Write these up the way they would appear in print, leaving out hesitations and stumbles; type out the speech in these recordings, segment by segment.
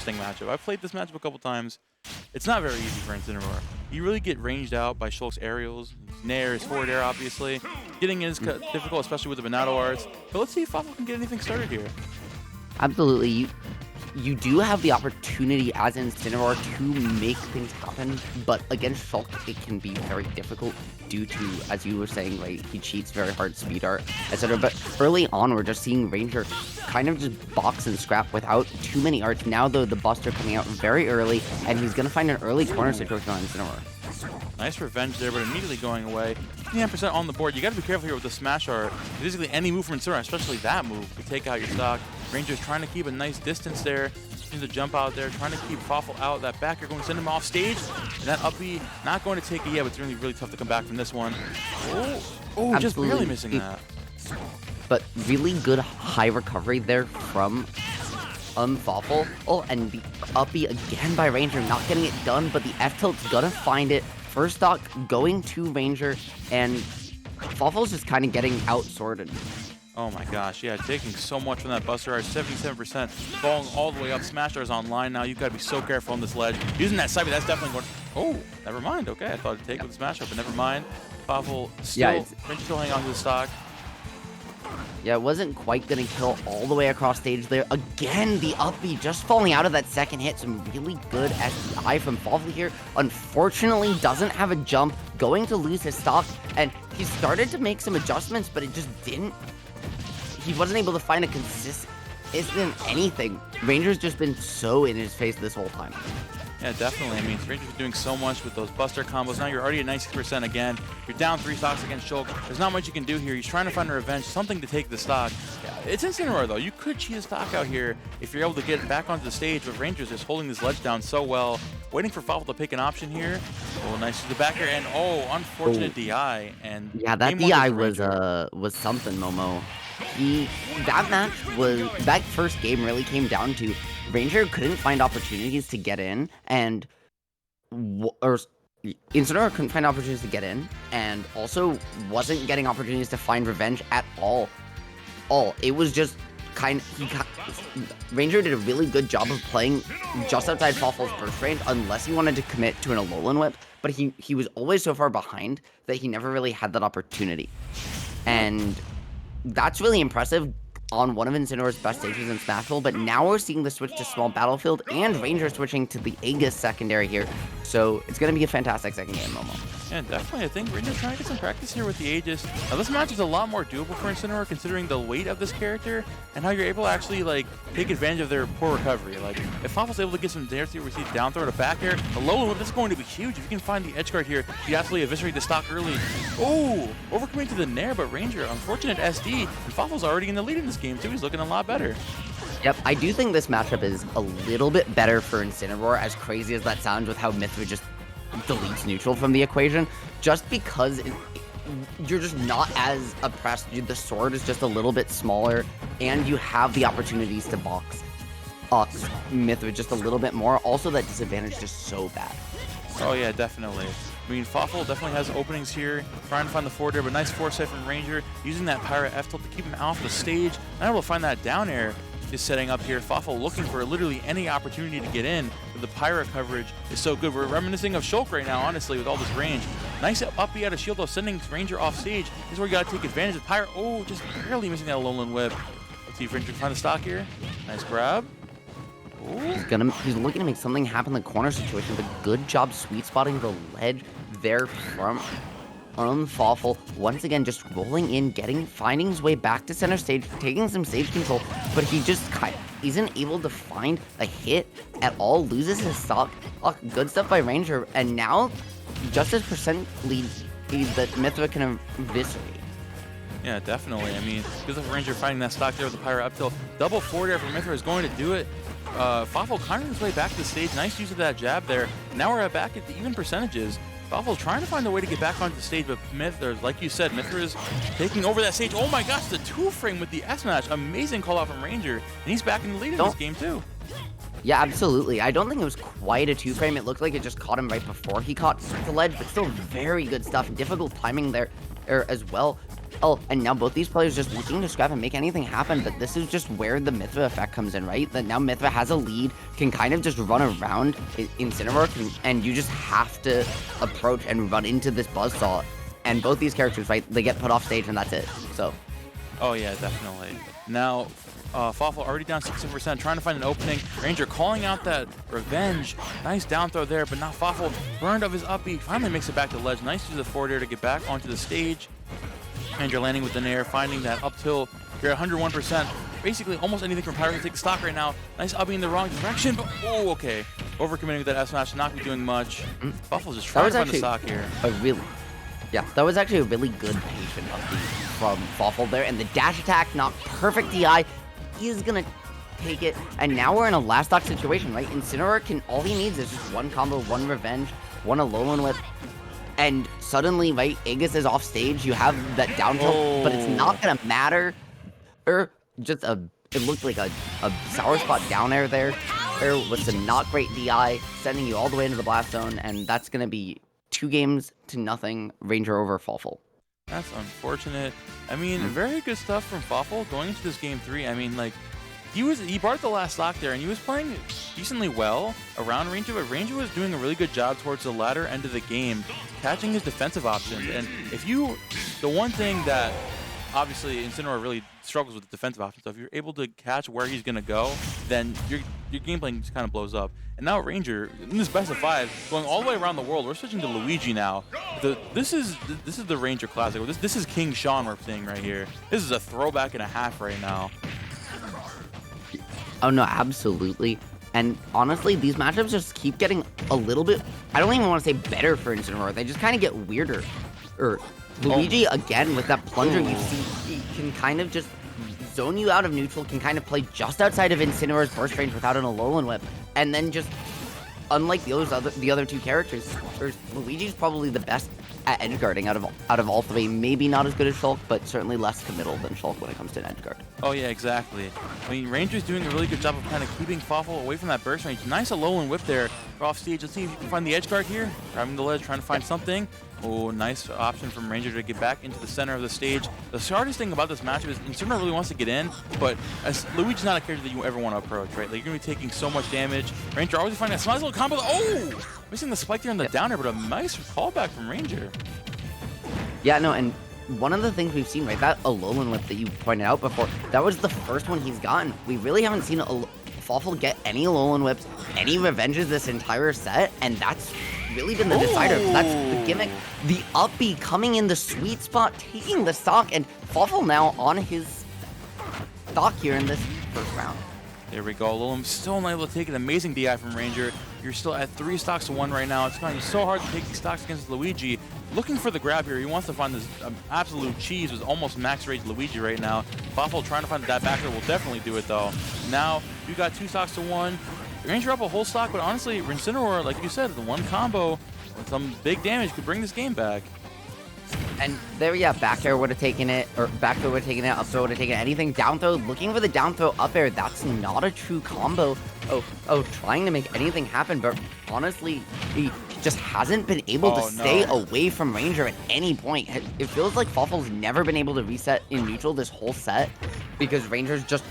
interesting matchup. I've played this matchup a couple times. It's not very easy for Incineroar. You really get ranged out by Shulk's aerials, his nair, his forward air, obviously. Getting in is difficult, especially with the Monado arts. But let's see if Fawful can get anything started here. Absolutely. You do have the opportunity as Incineroar to make things happen, but against Shulk, it can be very difficult due to, as you were saying, right, he cheats very hard, speed art, etc. But early on, we're just seeing Ranger kind of just box and scrap without too many arts. Now, though, the Buster coming out very early, and he's going to find an early corner situation on Incineroar. Nice revenge there, but immediately going away. 59% on the board. You got to be careful here with the smash art. Basically, any move from Incineroar, especially that move, could take out your stock. Ranger's trying to keep a nice distance there. Needs to jump out there, trying to keep Fawful out. That back, you're going to send him off stage. And that up B, not going to take it yet, but it's really tough to come back from this one. Oh, just barely missing that. But really good high recovery there from Fawful. Oh, and the up B again by Ranger, not getting it done, but the F tilt's gonna find it. First stock going to Ranger, and Fawful's just kind of getting out-sorted. Oh my gosh, yeah, taking so much from that Buster Art, 77%, falling all the way up. Smash Star's online now. You've got to be so careful on this ledge. Using that side, that's definitely going. Oh, never mind. Okay, I thought it'd take with the Smash Up, but never mind. Fawful still, Ranger still hanging on to the stock. Yeah, it wasn't quite going to kill all the way across stage there. Again, the up B just falling out of that second hit. Some really good SDI from Fawful here. Unfortunately, doesn't have a jump, going to lose his stock, and he started to make some adjustments, but it just didn't. He wasn't able to find a consistent anything. Ranger's just been so in his face this whole time. Yeah, definitely. I mean, Ranger's been doing so much with those Buster combos. Now you're already at 96% again. You're down 3 stocks against Shulk. There's not much you can do here. He's trying to find a revenge, something to take the stock. Yeah, it's Incineroar, though. You could cheat a stock out here if you're able to get back onto the stage, but Ranger's just holding this ledge down so well. Waiting for Fawful to pick an option here. Oh, nice to the back air, and unfortunate DI. And yeah, that DI was something, Momo. That first game really came down to Ranger couldn't find opportunities to get in, and Incineroar couldn't find opportunities to get in, and also wasn't getting opportunities to find revenge at all. It was just Ranger did a really good job of playing just outside Fawful's burst range, unless he wanted to commit to an Alolan Whip, but he was always so far behind that he never really had that opportunity. And that's really impressive on one of Incineroar's best stages in Smashville, but now we're seeing the switch to Small Battlefield and Ranger switching to the Aegis secondary here. So it's going to be a fantastic second game, Momo. Yeah, definitely. I think Ranger's trying to get some practice here with the Aegis. Now, this match is a lot more doable for Incineroar considering the weight of this character and how you're able to actually take advantage of their poor recovery. If Fawful's able to get some dare through, we see down throw to back air. The low whip, this is going to be huge. If you can find the edge guard here, you absolutely eviscerate the stock early. Oh, overcoming to the nair, but Ranger, unfortunate SD, and Fawful's already in the lead in this game too. He's looking a lot better. Yep, I do think this matchup is a little bit better for Incineroar, as crazy as that sounds with how Mithra just deletes neutral from the equation, just because you're just not as oppressed. The sword is just a little bit smaller, and you have the opportunities to box Mithra just a little bit more. Also, that disadvantage is just so bad. Oh yeah, definitely. I mean, Fawful definitely has openings here, trying to find the forward air, but nice foresight from Ranger, using that Pirate F tilt to keep him off the stage. Not able to find that down air is setting up here. Fawful looking for literally any opportunity to get in, but the Pirate coverage is so good. We're reminiscing of Shulk right now, honestly, with all this range. Nice up B out of shield, though, sending Ranger off stage. This is where you got to take advantage of Pirate. Oh, just barely missing that Alolan Whip. Let's see if Ranger can find the stock here. Nice grab. He's looking to make something happen in the corner situation, but good job sweet spotting the ledge there from Fawful. Once again, just rolling in, finding his way back to center stage, taking some stage control, but he just isn't able to find a hit at all, loses his stock. Oh, good stuff by Ranger, and now just his percent lead that Mithra can eviscerate. Yeah, definitely. I mean, because of Ranger finding that stock there with the Pirate up tilt. Double forward air from Mithra is going to do it. Fawful kind of his way back to the stage. Nice use of that jab there. Now we're back at the even percentages. Fawful trying to find a way to get back onto the stage, but Mithra, like you said, Mithra is taking over that stage. Oh my gosh, the 2-frame with the S-Match. Amazing call out from Ranger. And he's back in the lead in this game too. Yeah, absolutely. I don't think it was quite a 2-frame. It looked like it just caught him right before he caught the ledge, but still very good stuff. Difficult timing there as well. Oh, and now both these players just looking to scrap and make anything happen, but this is just where the Mithra effect comes in, right? That now Mithra has a lead, can kind of just run around Incineroar, and you just have to approach and run into this Buzzsaw. And both these characters, right, they get put off stage and that's it. So. Oh yeah, definitely. Now, Fawful already down 60%, trying to find an opening. Ranger calling out that revenge. Nice down throw there, but now Fawful burned of his up B, finally makes it back to ledge. Nice use of the forward air to get back onto the stage. Ranger landing with the nair, finding that up tilt. You're at 101%. Basically, almost anything from Pyro can take the stock right now. Nice up B in the wrong direction, but oh, okay. Overcommitting with that S smash, not be doing much. Fawful's just trying to find the stock here. That was actually a really good patient up B from Fawful there, and the dash attack, not perfect DI. He's gonna take it, and now we're in a last stock situation, right? Incineroar all he needs is just one combo, one revenge, one Alolan Whip, and suddenly, right, Aegis is off stage. You have that down tilt, but it's not gonna matter. It looked like a sour spot down air there with some not great DI, sending you all the way into the blast zone, and that's gonna be 2-0 Ranger over Fawful. That's unfortunate. I mean, very good stuff from Fawful going into this game 3. I mean, like, he brought the last stock there, and he was playing decently well around Ranger, but Ranger was doing a really good job towards the latter end of the game, catching his defensive options. And the one thing that obviously Incineroar really struggles with the defensive options, so if you're able to catch where he's going to go, then your gameplay just kind of blows up. And now Ranger, in this best of 5, going all the way around the world, we're switching to Luigi now. This is the Ranger Classic. This is King Sean we're seeing right here. This is a throwback and a half right now. Oh no, absolutely. And honestly, these matchups just keep getting a little bit, I don't even want to say better for Incineroar, they just kind of get weirder. Luigi, again, with that plunger, you see, he can kind of just zone you out of neutral, can kind of play just outside of Incineroar's burst range without an Alolan Whip, and then just, unlike the other two characters, Luigi's probably the best at edge guarding out of all three. Maybe not as good as Shulk, but certainly less committal than Shulk when it comes to an edge guard. Oh yeah, exactly. I mean, Ranger's doing a really good job of kind of keeping Fawful away from that burst range. Nice Alolan Whip there off stage. Let's see if you can find the edge guard here. Grabbing the ledge, trying to find something. Oh, nice option from Ranger to get back into the center of the stage. The hardest thing about this matchup is Incineroar really wants to get in, but Luigi's not a character that you ever want to approach, right? Like, you're going to be taking so much damage. Ranger always finding that nice little combo. Oh! Missing the spike there on the down air, but a nice callback from Ranger. Yeah, no, and one of the things we've seen, right, that Alolan Whip that you pointed out before, that was the first one he's gotten. We really haven't seen Fawful get any Alolan Whips, any revenges this entire set, and that's really been the decider. That's the gimmick. The up B coming in the sweet spot, taking the stock, and Fawful now on his stock here in this first round. There we go. Alolan still not able to take an amazing DI from Ranger. You're still at 3 stocks to 1 right now. It's going to be so hard to take these stocks against Luigi. Looking for the grab here. He wants to find this absolute cheese with almost max rage Luigi right now. Fawful trying to find that backer will definitely do it though. Now you got 2 stocks to 1. Ranger up a whole stock, but honestly, Incineroar, like you said, the one combo with some big damage could bring this game back. And there, yeah, back air would have taken it, or back throw would have taken it, up throw would have taken it, anything. Down throw, looking for the down throw up air, that's not a true combo. Trying to make anything happen, but honestly, he just hasn't been able to stay away from Ranger at any point. It feels like Fawful's never been able to reset in neutral this whole set, because Ranger's just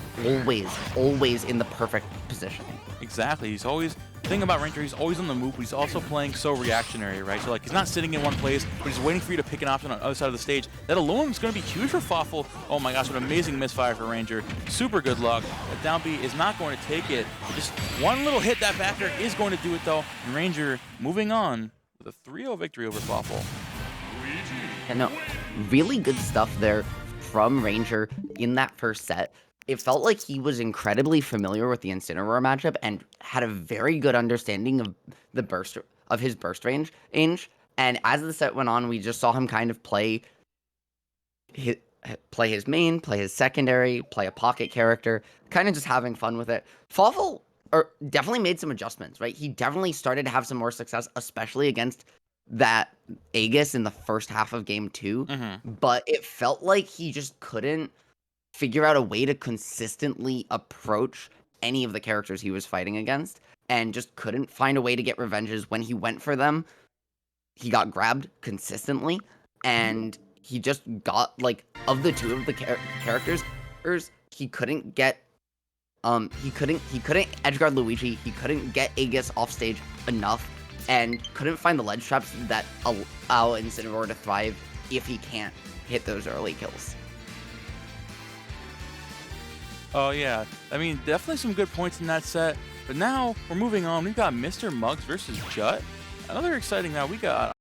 always in the perfect position. Exactly. He's always, the thing about Ranger, he's always on the move, but he's also playing so reactionary, right? So like, he's not sitting in one place, but he's waiting for you to pick an option on the other side of the stage. That alone is going to be huge for Fawful. Oh my gosh, what an amazing misfire for Ranger. Super good luck. That down B is not going to take it. Just one little hit, that back air is going to do it though. And Ranger moving on with a 3-0 victory over Fawful. Yeah, no, really good stuff there from Ranger in that first set. It felt like he was incredibly familiar with the Incineroar matchup and had a very good understanding of his burst range. And as the set went on, we just saw him kind of play his main, play his secondary, play a pocket character, kind of just having fun with it. Fawful definitely made some adjustments, right? He definitely started to have some more success, especially against that Aegis in the first half of game 2. But it felt like he just couldn't figure out a way to consistently approach any of the characters he was fighting against, and just couldn't find a way to get revenges. When he went for them, he got grabbed consistently, and he just got, like, of the two of the characters, he couldn't get, he couldn't edgeguard Luigi, he couldn't get Aegis off stage enough, and couldn't find the ledge traps that allow Incineroar to thrive if he can't hit those early kills. Oh, yeah. I mean, definitely some good points in that set. But now we're moving on. We've got Mr. Muggs versus Jut. Another exciting now. We got